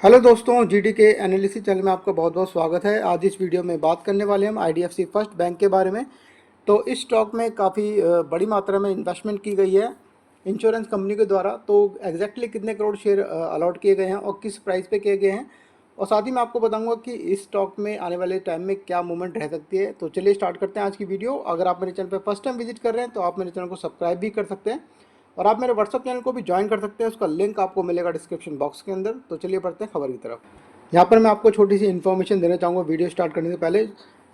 Hello दोस्तों, GD के analysis channel में आपका बहुत बहुत स्वागत है। आज इस वीडियो में बात करने वाले हम आईडीएफसी फर्स्ट बैंक के बारे में। तो इस स्टॉक में काफ़ी बड़ी मात्रा में इन्वेस्टमेंट की गई है इंश्योरेंस कंपनी के द्वारा। तो एग्जैक्टली कितने करोड़ शेयर अलॉट किए गए हैं और किस प्राइस पे किए गए हैं, और साथ ही मैं आपको बताऊंगा कि इस स्टॉक में आने वाले टाइम में क्या मूवमेंट रह सकती है। तो चलिए स्टार्ट करते हैं आज की वीडियो। अगर आप मेरे चैनल पर फर्स्ट टाइम विजिट कर रहे हैं तो आप मेरे चैनल को सब्सक्राइब भी कर सकते हैं और आप मेरे व्हाट्सअप चैनल को भी ज्वाइन कर सकते हैं। उसका लिंक आपको मिलेगा डिस्क्रिप्शन बॉक्स के अंदर। तो चलिए बढ़ते हैं खबर की तरफ। यहाँ पर मैं आपको छोटी सी इन्फॉर्मेशन देना चाहूँगा वीडियो स्टार्ट करने से पहले।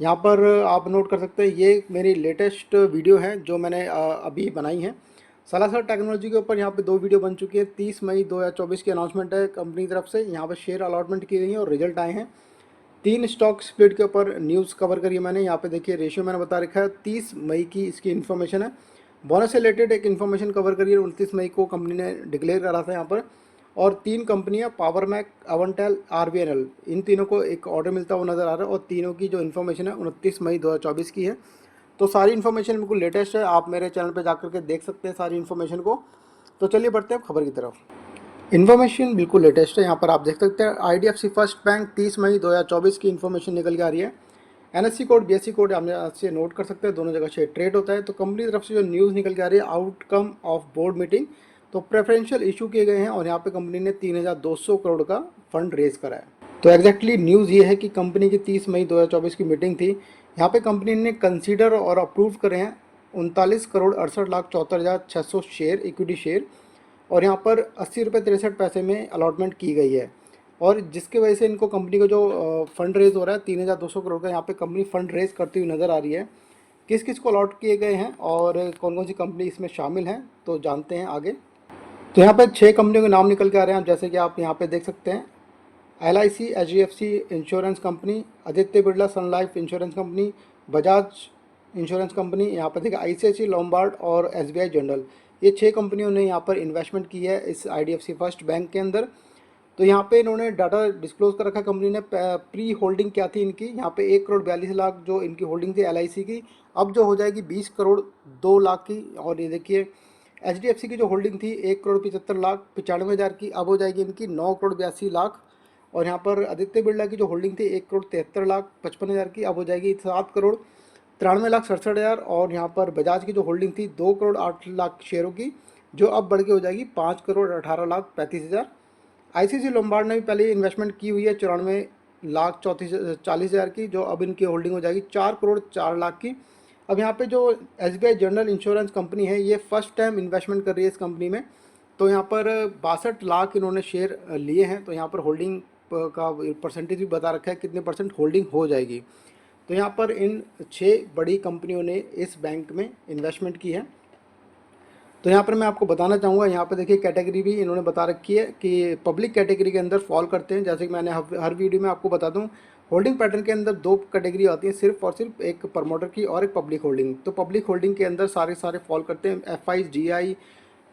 यहाँ पर आप नोट कर सकते हैं, ये मेरी लेटेस्ट वीडियो है जो मैंने अभी बनाई है। सलासर टेक्नोलॉजी के ऊपर यहाँ पे 2 वीडियो बन चुकी है। 30 मई 2024 की अनाउंसमेंट है कंपनी की तरफ से। यहाँ पर शेयर अलॉटमेंट की गई है और रिजल्ट आए हैं। 3 स्टॉक स्प्लिट के ऊपर न्यूज़ कवर करी है मैंने। यहाँ पे देखिए रेशियो मैंने बता रखा है। 30 मई की इसकी इन्फॉर्मेशन है। बोनस से रिलेटेड एक इन्फॉर्मेशन कवर करी है। 29 मई को कंपनी ने डिक्लेयर करा था यहाँ पर। और 3 कंपनियां पावर मैक, अवंटेल, आरबीएनएल, इन तीनों को एक ऑर्डर मिलता हुआ नज़र आ रहा है और तीनों की जो इन्फॉर्मेशन है 29 मई 2024 की है। तो सारी इन्फॉर्मेशन बिल्कुल लेटेस्ट है, आप मेरे चैनल पर जाकर के देख सकते हैं सारी इन्फॉर्मेशन को। तो चलिए बढ़ते हैं खबर की तरफ। इन्फॉर्मेशन बिल्कुल लेटेस्ट है, यहाँ पर आप देख सकते हैं आईडीएफसी फर्स्ट बैंक 30 मई 2024 की इन्फॉर्मेशन निकल के आ रही है। एनएससी कोड, बीएससी कोड आप यहाँ से नोट कर सकते हैं, दोनों जगह से ट्रेड होता है। तो कंपनी की तरफ से जो न्यूज़ निकल के आ रही है, आउटकम ऑफ बोर्ड मीटिंग, तो प्रेफरेंशियल इशू किए गए हैं और यहाँ पे कंपनी ने 3200 करोड़ का फंड रेज करा है। तो एग्जैक्टली न्यूज़ ये है कि कंपनी की 30 मई 2024 की मीटिंग थी। यहाँ पे कंपनी ने कंसीडर और अप्रूव करे हैं 39 crore 68 lakh 74,600 share, equity share, और यहाँ पर 80 रुपये 63 पैसे में अलॉटमेंट की गई है। और जिसकी वजह से इनको कंपनी को जो फंड रेज हो रहा है 3200 करोड़ का, यहाँ पे कंपनी फंड रेज करती हुई नज़र आ रही है। किस किस को अलॉट किए गए हैं और कौन कौन सी कंपनी इसमें शामिल हैं, तो जानते हैं आगे। तो यहाँ पे 6 कंपनियों के नाम निकल के आ रहे हैं, जैसे कि आप यहाँ पे देख सकते हैं। LIC, HDFC insurance company, Aditya Birla sun life insurance company, Bajaj insurance company, यहाँ पर देखिए ICICI लोम्बार्ड और SBI जनरल। ये 6 कंपनियों ने यहाँ पर इन्वेस्टमेंट की है इस IDFC फर्स्ट बैंक के अंदर। तो यहाँ पे इन्होंने डाटा डिस्क्लोज कर रखा कंपनी ने। प्री होल्डिंग क्या थी इनकी, यहाँ पे 1 करोड़ 42 लाख जो इनकी होल्डिंग थी LIC की, अब जो हो जाएगी 20 करोड़ 2 लाख की। और ये देखिए HDFC की जो होल्डिंग थी 1 करोड़ 75 लाख 95 हज़ार की, अब हो जाएगी इनकी 9 करोड़ 82 लाख। और यहाँ पर आदित्य बिरला की जो होल्डिंग थी 1 करोड़ 73 लाख 55 हज़ार की, अब हो जाएगी 7 करोड़ 93 लाख 67 हज़ार। और यहाँ पर बजाज की जो होल्डिंग थी 2 करोड़ 8 लाख शेयरों की, जो अब बढ़ के हो जाएगी 5 करोड़ 18 लाख 35 हज़ार। ICICI लोम्बार्ड ने भी पहले इन्वेस्टमेंट की हुई है 94 लाख 40 हज़ार की, जो अब इनकी होल्डिंग हो जाएगी 4 करोड़ 4 लाख की। अब यहाँ पे जो SBI जनरल इंश्योरेंस कंपनी है, ये फर्स्ट टाइम इन्वेस्टमेंट कर रही है इस कंपनी में। तो यहाँ पर 62 लाख इन्होंने शेयर लिए हैं। तो यहाँ पर होल्डिंग का परसेंटेज भी बता रखा है कितने परसेंट होल्डिंग हो जाएगी। तो यहाँ पर इन 6 बड़ी कंपनियों ने इस बैंक में इन्वेस्टमेंट की है। तो यहाँ पर मैं आपको बताना चाहूँगा, यहाँ पे देखिए कैटेगरी भी इन्होंने बता रखी है कि पब्लिक कैटेगरी के अंदर फॉल करते हैं। जैसे कि मैंने हर वीडियो में आपको बता दूँ, होल्डिंग पैटर्न के अंदर 2 कैटेगरी आती है, सिर्फ और सिर्फ एक प्रमोटर की और एक पब्लिक होल्डिंग। तो पब्लिक होल्डिंग के अंदर सारे फॉल करते हैं, FI, GI,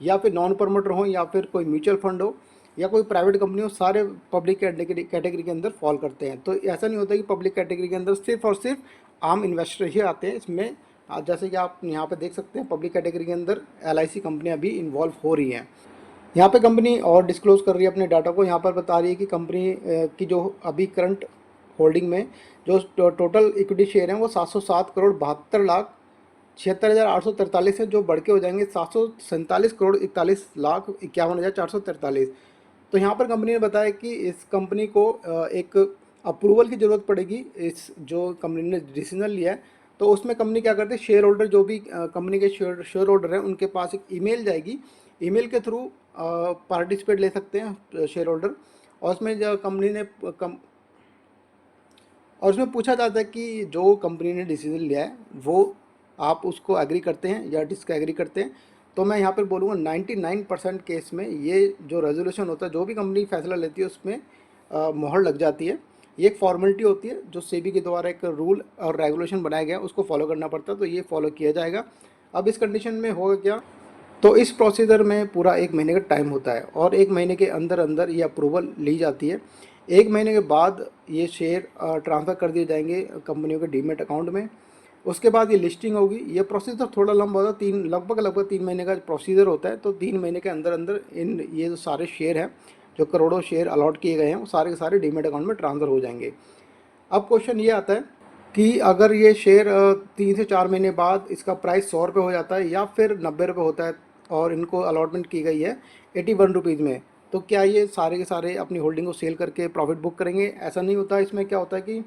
या फिर नॉन प्रमोटर हो, या फिर कोई म्यूचुअल फंड हो, या कोई प्राइवेट कंपनी हो, सारे पब्लिक कैटेगरी के अंदर फॉल करते हैं। तो ऐसा नहीं होता कि पब्लिक कैटेगरी के अंदर सिर्फ और सिर्फ आम इन्वेस्टर ही आते हैं इसमें। जैसे कि आप यहाँ पे देख सकते हैं पब्लिक कैटेगरी के अंदर LIC कंपनियाँ भी इन्वॉल्व हो रही हैं। यहाँ पे कंपनी और डिस्क्लोज कर रही है अपने डाटा को। यहाँ पर बता रही है कि कंपनी की जो अभी करंट होल्डिंग में जो टोटल इक्विटी शेयर हैं वो 707 करोड़ 72 लाख 76 हज़ार 843 है, जो बढ़ के हो जाएंगे 747 करोड़ 41 लाख 51 हज़ार 443। तो यहाँ पर कंपनी ने बताया कि इस कंपनी को एक अप्रूवल की ज़रूरत पड़ेगी। इस जो कंपनी ने डिसीजन लिया है, तो उसमें कंपनी क्या करते हैं, शेयर होल्डर जो भी कंपनी के शेयर होल्डर हैं उनके पास एक ईमेल जाएगी। ईमेल के थ्रू पार्टिसिपेट ले सकते हैं शेयर होल्डर। और उसमें जो कंपनी ने और उसमें पूछा जाता है कि जो कंपनी ने डिसीजन लिया है वो आप उसको एग्री करते हैं या डिसएग्री करते हैं। तो मैं यहाँ पर बोलूँगा 99% केस में ये जो रेजोल्यूशन होता है, जो भी कंपनी फैसला लेती है उसमें मोहर लग जाती है। ये एक फॉर्मेलिटी होती है जो सेबी के द्वारा एक रूल और रेगुलेशन बनाया गया, उसको फॉलो करना पड़ता है, तो ये फॉलो किया जाएगा। अब इस कंडीशन में होगा क्या, तो इस प्रोसीजर में पूरा 1 महीने का टाइम होता है और 1 महीने के अंदर अंदर ये अप्रूवल ली जाती है। 1 महीने के बाद ये शेयर ट्रांसफ़र कर दिए जाएंगे कंपनियों के डीमेट अकाउंट में। उसके बाद ये लिस्टिंग होगी। ये प्रोसीजर थोड़ा लंबा होता है, लगभग 3 महीने का प्रोसीजर होता है। तो 3 महीने के अंदर अंदर इन ये जो सारे शेयर हैं जो करोड़ों शेयर अलॉट किए गए हैं वो सारे के सारे डीमेट अकाउंट में ट्रांसफ़र हो जाएंगे। अब क्वेश्चन ये आता है कि अगर ये शेयर 3 से 4 महीने बाद इसका प्राइस 100 रुपये हो जाता है या फिर 90 रुपये होता है और इनको अलॉटमेंट की गई है 81 रुपीज़ में, तो क्या ये सारे के सारे अपनी होल्डिंग को सेल करके प्रॉफिट बुक करेंगे? ऐसा नहीं होता। इसमें क्या होता है कि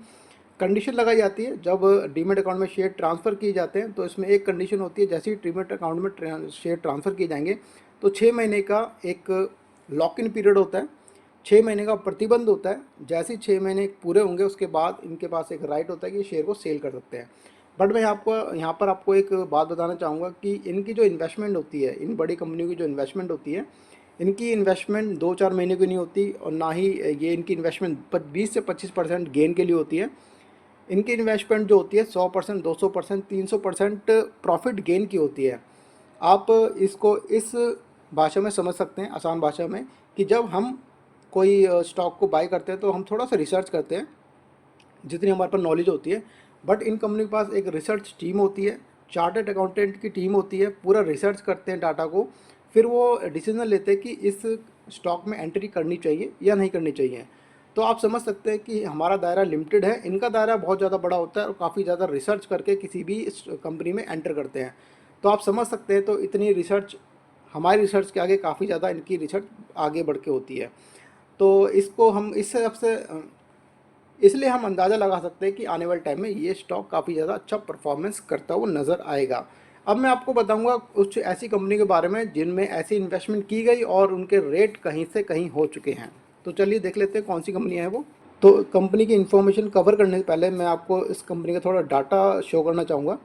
कंडीशन लगाई जाती है। जब डीमेट अकाउंट में शेयर ट्रांसफ़र किए जाते हैं तो इसमें एक कंडीशन होती है, जैसे ही डीमेट अकाउंट में शेयर ट्रांसफ़र किए जाएंगे तो 6 महीने का एक लॉक इन पीरियड होता है, 6 महीने का प्रतिबंध होता है। जैसे ही 6 महीने पूरे होंगे उसके बाद इनके पास एक राइट होता है कि शेयर को सेल कर सकते हैं। बट मैं यहाँ पर आपको एक बात बताना चाहूँगा कि इनकी जो इन्वेस्टमेंट होती है, इन बड़ी कंपनियों की जो इन्वेस्टमेंट होती है, इनकी इन्वेस्टमेंट 2-4 महीने की नहीं होती और ना ही ये इनकी इन्वेस्टमेंट 20 से 25% गेन के लिए होती है। इनकी इन्वेस्टमेंट जो होती है 100%, 200%, 300% प्रॉफिट गेन की होती है। आप इसको इस भाषा में समझ सकते हैं, आसान भाषा में, कि जब हम कोई स्टॉक को बाय करते हैं तो हम थोड़ा सा रिसर्च करते हैं जितनी हमारे पास नॉलेज होती है। बट इन कंपनी के पास एक रिसर्च टीम होती है, चार्टर्ड अकाउंटेंट की टीम होती है, पूरा रिसर्च करते हैं डाटा को, फिर वो डिसीजन लेते हैं कि इस स्टॉक में एंट्री करनी चाहिए या नहीं करनी चाहिए। तो आप समझ सकते हैं कि हमारा दायरा लिमिटेड है, इनका दायरा बहुत ज़्यादा बड़ा होता है और काफ़ी ज़्यादा रिसर्च करके किसी भी कंपनी में एंटर करते हैं। तो आप समझ सकते हैं, तो इतनी रिसर्च हमारी रिसर्च के आगे काफ़ी ज़्यादा इनकी रिसर्च आगे बढ़ के होती है। तो इसको हम इस हिसाब से इसलिए हम अंदाज़ा लगा सकते हैं कि आने वाले टाइम में ये स्टॉक काफ़ी ज़्यादा अच्छा परफॉर्मेंस करता हुआ नज़र आएगा। अब मैं आपको बताऊंगा कुछ ऐसी कंपनी के बारे में जिनमें ऐसी इन्वेस्टमेंट की गई और उनके रेट कहीं से कहीं हो चुके हैं। तो चलिए देख लेते हैं कौन सी कंपनियाँ हैं वो। तो कंपनी की इन्फॉर्मेशन कवर करने से पहले मैं आपको इस कंपनी का थोड़ा डाटा शो करना चाहूँगा।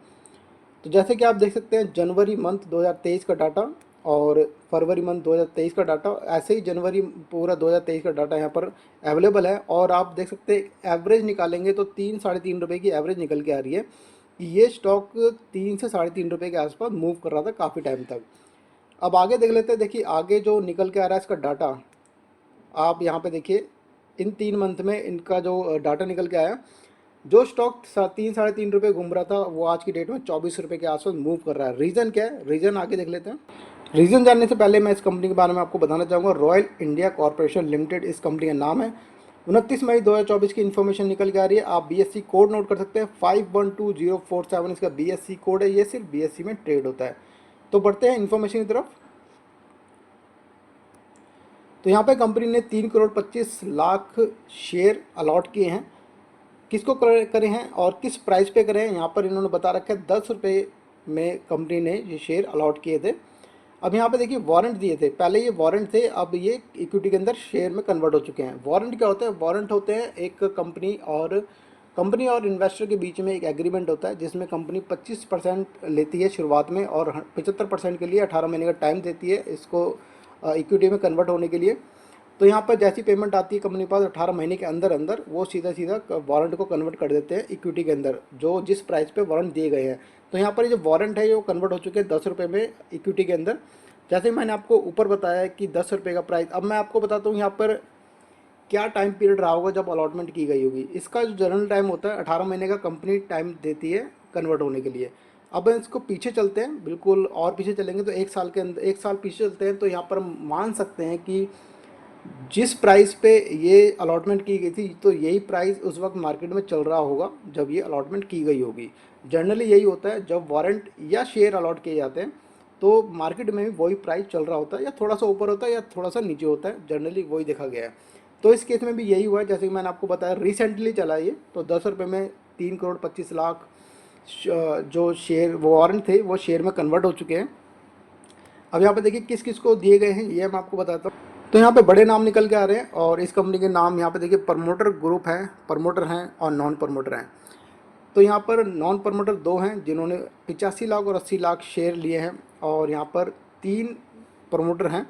तो जैसे कि आप देख सकते हैं जनवरी मंथ 2023 का डाटा और फरवरी मंथ 2023 का डाटा, ऐसे ही जनवरी पूरा 2023 का डाटा यहाँ पर अवेलेबल है। और आप देख सकते हैं एवरेज निकालेंगे तो 3-3.5 रुपये की एवरेज निकल के आ रही है कि ये स्टॉक 3 से 3.5 रुपये के आसपास मूव कर रहा था काफ़ी टाइम तक। अब आगे देख लेते हैं। देखिए आगे जो निकल के आ रहा है इसका डाटा, आप यहाँ पे देखिए इन 3 मंथ में इनका जो डाटा निकल के आया, जो स्टॉक 3-3.5 रुपये घूम रहा था वो आज की डेट में 24 रुपये के आसपास मूव कर रहा है। रीज़न क्या है, रीज़न आगे देख लेते हैं। रीज़न जानने से पहले मैं इस कंपनी के बारे में आपको बताना चाहूँगा। रॉयल इंडिया कॉर्पोरेशन लिमिटेड इस कंपनी का नाम है। 29 मई 2024 की इन्फॉर्मेशन निकल के आ रही है। आप BSE कोड नोट कर सकते हैं, 512047 इसका BSE कोड है। ये सिर्फ BSE में ट्रेड होता है। तो बढ़ते हैं इन्फॉर्मेशन की तरफ। तो यहाँ पे कंपनी ने 3,25,00,000 शेयर अलॉट किए हैं। किसको करे हैं और किस प्राइस पे करे हैं, यहाँ पर इन्होंने बता रखा है 10 रुपये में कंपनी ने ये शेयर अलॉट किए थे। अब यहाँ पे देखिए वारंट दिए थे, पहले ये वारंट थे, अब ये इक्विटी के अंदर शेयर में कन्वर्ट हो चुके हैं। वारंट क्या होता है? वारंट होते हैं एक कंपनी और इन्वेस्टर के बीच में एक एग्रीमेंट होता है जिसमें कंपनी 25% लेती है शुरुआत में और 75% के लिए 18 महीने का टाइम देती है इसको इक्विटी में कन्वर्ट होने के लिए। तो यहाँ पर जैसी पेमेंट आती है कंपनी के पास 18 महीने के अंदर अंदर वो सीधा सीधा वारंट को कन्वर्ट कर देते हैं इक्विटी के अंदर, जो जिस प्राइस पे वारंट दिए गए हैं। तो यहाँ पर ये जो वारंट है वो कन्वर्ट हो चुके हैं 10 रुपये में इक्विटी के अंदर। जैसे मैंने आपको ऊपर बताया है कि 10 रुपये का प्राइस। अब मैं आपको बताता हूँ यहाँ पर क्या टाइम पीरियड रहा होगा जब अलॉटमेंट की गई होगी। इसका जो जनरल टाइम होता है 18 महीने का कंपनी टाइम देती है कन्वर्ट होने के लिए। अब इसको पीछे चलते हैं, बिल्कुल और पीछे चलेंगे तो 1 साल के अंदर, 1 साल पीछे चलते हैं तो यहाँ पर मान सकते हैं कि जिस प्राइस पे ये अलॉटमेंट की गई थी तो यही प्राइस उस वक्त मार्केट में चल रहा होगा जब ये अलॉटमेंट की गई होगी। जनरली यही होता है, जब वारंट या शेयर अलॉट किए जाते हैं तो मार्केट में भी वही प्राइस चल रहा होता है, या थोड़ा सा ऊपर होता है या थोड़ा सा नीचे होता है, जनरली वही देखा गया है। तो इस केस में भी यही हुआ है, जैसे कि मैंने आपको बताया रिसेंटली चला ये, तो 10 रुपये में 3,25,00,000 जो शेयर वो वारंट थे वो शेयर में कन्वर्ट हो चुके हैं। अब यहाँ पे देखिए किस किस को दिए गए हैं ये मैं आपको बताता हूँ। तो यहाँ पे बड़े नाम निकल के आ रहे हैं और इस कंपनी के नाम यहाँ पे देखिए प्रमोटर ग्रुप है, प्रमोटर हैं और नॉन प्रमोटर हैं। तो यहाँ पर नॉन प्रमोटर 2 हैं जिन्होंने 85 लाख और 80 लाख शेयर लिए हैं, और यहाँ पर 3 प्रमोटर हैं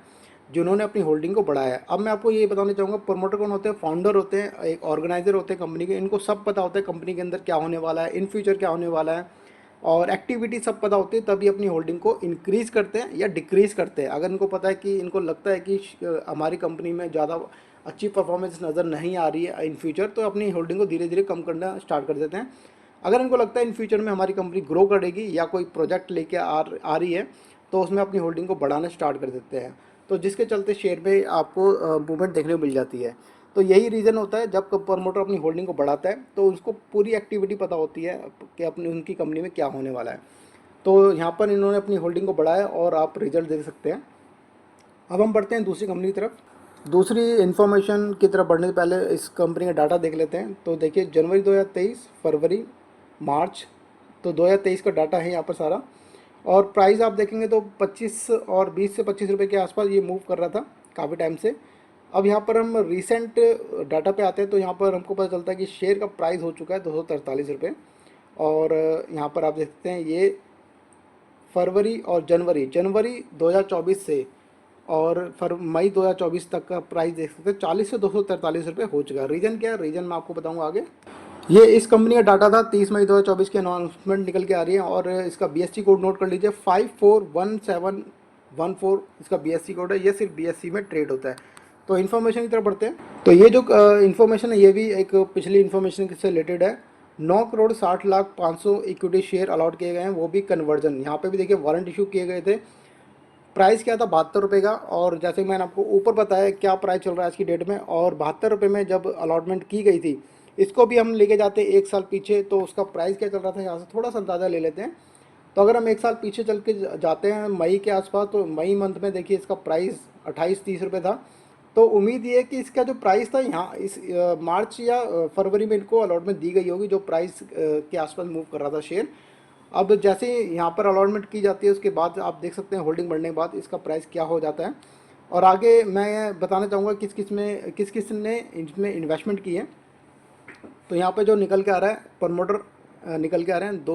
जिन्होंने अपनी होल्डिंग को बढ़ाया है। अब मैं आपको ये बताना चाहूँगा प्रमोटर कौन होते हैं? फाउंडर होते हैं, एक ऑर्गेनाइजर होते हैं कंपनी के। इनको सब पता होता है कंपनी के अंदर क्या होने वाला है, इन फ्यूचर क्या होने वाला है, और एक्टिविटी सब पता होती है, तभी अपनी होल्डिंग को इंक्रीज़ करते हैं या डिक्रीज़ करते हैं। अगर इनको पता है कि इनको लगता है कि हमारी कंपनी में ज़्यादा अच्छी परफॉर्मेंस नज़र नहीं आ रही है इन फ्यूचर, तो अपनी होल्डिंग को धीरे धीरे कम करना स्टार्ट कर देते हैं। अगर इनको लगता है इन फ्यूचर में हमारी कंपनी ग्रो करेगी या कोई प्रोजेक्ट लेके आ रही है तो उसमें अपनी होल्डिंग को बढ़ाना स्टार्ट कर देते हैं। तो जिसके चलते शेयर में आपको मूवमेंट देखने को मिल जाती है। तो यही रीज़न होता है, जब प्रमोटर अपनी होल्डिंग को बढ़ाता है तो उसको पूरी एक्टिविटी पता होती है कि अपनी उनकी कंपनी में क्या होने वाला है। तो यहाँ पर इन्होंने अपनी होल्डिंग को बढ़ाया और आप रिजल्ट देख सकते हैं। अब हम बढ़ते हैं दूसरी कंपनी की तरफ। दूसरी इन्फॉर्मेशन की तरफ बढ़ने से पहले इस कंपनी का डाटा देख लेते हैं। तो देखिए जनवरी 2023, फरवरी, मार्च, तो 2023 का डाटा है यहाँ पर सारा। और प्राइस आप देखेंगे तो 25 और 20 से 25 रुपये के आसपास ये मूव कर रहा था काफ़ी टाइम से। अब यहाँ पर हम रिसेंट डाटा पे आते हैं तो यहाँ पर हमको पता चलता है कि शेयर का प्राइस हो चुका है 243 रुपये। और यहाँ पर आप देख सकते हैं ये फरवरी और जनवरी 2024 से और मई 2024 तक का प्राइस देख सकते हैं 40 से 243 रुपये हो चुका है। रीज़न क्या है, रीज़न मैं आपको बताऊंगा आगे। ये इस कंपनी का डाटा था 30 मई 2024 की अनाउंसमेंट निकल के आ रही है और इसका BSE कोड नोट कर लीजिए 541714 इसका BSE कोड है। ये सिर्फ BSE में ट्रेड होता है। तो इन्फॉर्मेशन की तरफ बढ़ते हैं। तो ये जो इन्फॉर्मेशन है ये भी एक पिछली इन्फॉर्मेशन से रिलेटेड है। 9,60,05,000 इक्विटी शेयर अलॉट किए गए हैं, वो भी कन्वर्जन। यहाँ पे भी देखिए वारंट इशू किए गए थे। प्राइस क्या था 72 रुपये का। और जैसे मैंने आपको ऊपर बताया क्या प्राइस चल रहा है आज की डेट में, और 72 रुपये में जब अलॉटमेंट की गई थी, इसको भी हम लेके जाते हैं 1 साल पीछे तो उसका प्राइस क्या चल रहा था यहाँ से थोड़ा सा अंदाज़ा ले लेते हैं। तो अगर हम 1 साल पीछे चल के जाते हैं मई के आसपास, तो मई मंथ में देखिए इसका प्राइस 28-30 रुपये था। तो उम्मीद ये है कि इसका जो प्राइस था यहाँ इस मार्च या फरवरी में इनको अलॉटमेंट दी गई होगी जो प्राइस के आसपास मूव कर रहा था शेयर। अब जैसे यहाँ पर अलॉटमेंट की जाती है उसके बाद आप देख सकते हैं होल्डिंग बढ़ने के बाद इसका प्राइस क्या हो जाता है। और आगे मैं बताना चाहूँगा किस किस ने इसमें इन्वेस्टमेंट की है। तो यहाँ पे जो निकल के आ रहा है प्रमोटर निकल के आ रहे हैं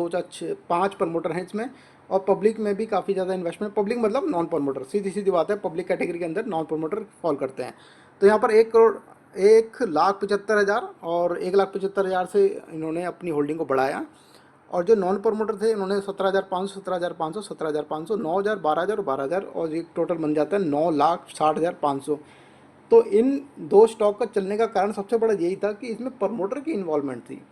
5 प्रमोटर हैं इसमें। और पब्लिक में भी काफ़ी ज़्यादा इन्वेस्टमेंट, पब्लिक मतलब नॉन प्रमोटर, सीधी सीधी बात है, पब्लिक कैटेगरी के अंदर नॉन प्रमोटर फॉल करते हैं। तो यहाँ पर 1,75,000 और 1,75,000 से इन्होंने अपनी होल्डिंग को बढ़ाया। और जो नॉन प्रमोटर थे इन्होंने 17,500, 17,500, 17,500, 9,000, 12,000 और 12,000 और ये टोटल बन जाता है 9,60,500। तो इन दो स्टॉक का चलने का कारण सबसे बड़ा यही था कि इसमें प्रमोटर की इन्वॉल्वमेंट थी।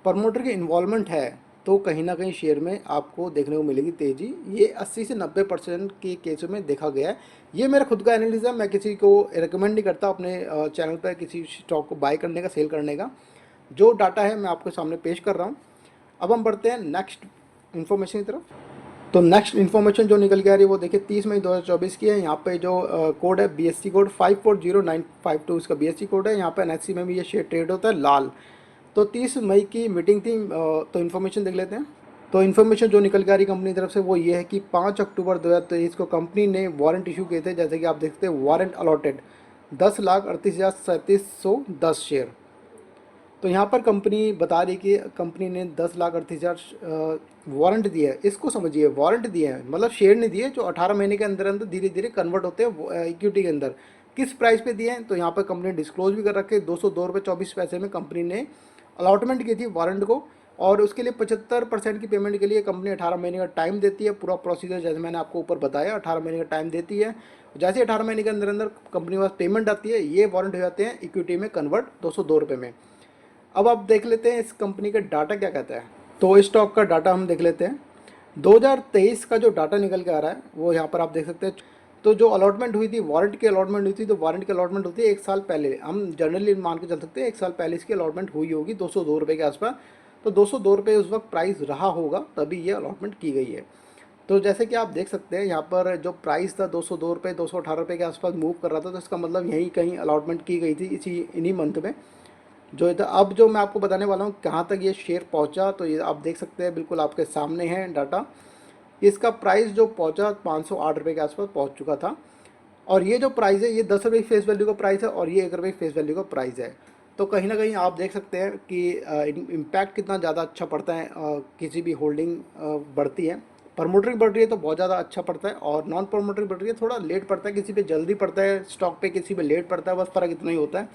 प्रमोटर की इन्वॉल्वमेंट है तो कहीं ना कहीं शेयर में आपको देखने को मिलेगी तेज़ी। ये 80 से 90% के केसों में देखा गया है। ये मेरा खुद का एनालिसिस है, मैं किसी को रिकमेंड नहीं करता अपने चैनल पर किसी स्टॉक को बाय करने का, सेल करने का। जो डाटा है मैं आपके सामने पेश कर रहा हूँ। अब हम बढ़ते हैं नेक्स्ट इन्फॉर्मेशन की तरफ। तो नेक्स्ट इन्फॉर्मेशन जो निकल के आ रही है वो देखिए 30 मई 2024 की है। यहाँ पे जो कोड है BSE कोड 540952 इसका BSE कोड है। यहाँ पे NSE में भी ये शेयर ट्रेड होता है लाल। तो 30 मई की मीटिंग थी। तो इन्फॉर्मेशन देख लेते हैं। तो इन्फॉर्मेशन जो निकल के आ रही कंपनी की तरफ से वो ये है कि 5 अक्टूबर 2023 को कंपनी ने वारंट इशू किए थे। जैसे कि आप देखते हैं वारंट अलॉटेड 10,38,3710 शेयर। तो यहाँ पर कंपनी बता रही कि कंपनी ने 10,38,000 वारंट दिया है। इसको समझिए, वारंट दिया है मतलब शेयर नहीं दिए, जो 18 महीने के अंदर अंदर धीरे धीरे कन्वर्ट होते हैं इक्विटी के अंदर। किस प्राइस पे दिए हैं तो यहाँ पर कंपनी ने डिस्क्लोज भी कर रखे। 202 रुपये 24 पैसे में कंपनी ने अलॉटमेंट की थी वारंट को। और उसके लिए 75% की पेमेंट के लिए कंपनी 18 महीने का टाइम देती है। पूरा प्रोसीजर जैसे मैंने आपको ऊपर बताया 18 महीने का टाइम देती है। जैसे 18 महीने के अंदर अंदर कंपनी के पास पेमेंट आती है, ये वारंट हो जाते हैं इक्विटी में कन्वर्ट 202 रुपये में। अब आप देख लेते हैं इस कंपनी का डाटा क्या कहता है। तो इस स्टॉक का डाटा हम देख लेते हैं। 2023 का जो डाटा निकल के आ रहा है वो यहाँ पर आप देख सकते हैं। तो जो अलॉटमेंट हुई थी, वारंट की अलॉटमेंट हुई थी, तो वारंट की अलॉटमेंट होती है 1 साल पहले। हम जनरली मान के चल सकते हैं 1 साल पहले इसकी अलॉटमेंट हुई होगी 202 रुपये के आसपास। तो 202 रुपये उस वक्त प्राइस रहा होगा तभी ये अलॉटमेंट की गई है। तो जैसे कि आप देख सकते हैं यहाँ पर जो प्राइस था 202 रुपये 218 रुपये के आसपास मूव कर रहा था। तो इसका मतलब यहीं कहीं अलॉटमेंट की गई थी इन्हीं मंथ में जो था। अब जो मैं आपको बताने वाला हूँ कहाँ तक ये शेयर पहुँचा, तो ये आप देख सकते हैं, बिल्कुल आपके सामने है डाटा। इसका प्राइस जो पहुँचा 508 रुपये के आसपास पहुँच चुका था। और ये जो प्राइस है ये 10 रुपये की फेस वैल्यू का प्राइस है और ये 1 रुपये की फेस वैल्यू का प्राइस है। तो कहीं ना कहीं आप देख सकते हैं कि इम्पैक्ट कितना ज़्यादा अच्छा पड़ता है किसी भी होल्डिंग बढ़ती है। प्रमोटर की बढ़ रही है तो बहुत ज़्यादा अच्छा पड़ता है, और नॉन प्रमोटर की बढ़ रही है थोड़ा लेट पड़ता है। किसी पे जल्दी पड़ता है स्टॉक पे, किसी पे लेट पड़ता है, बस फ़र्क इतना ही होता है।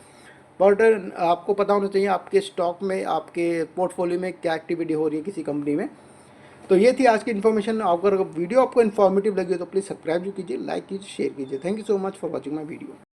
बट आपको पता होना चाहिए आपके स्टॉक में, आपके पोर्टफोलियो में क्या एक्टिविटी हो रही है किसी कंपनी में। तो ये थी आज की इन्फॉर्मेशन। अगर वीडियो आपको इन्फॉर्मेटिव लगी हो तो प्लीज़ सब्सक्राइब कीजिए, लाइक कीजिए, शेयर कीजिए। Thank you so much for watching my video.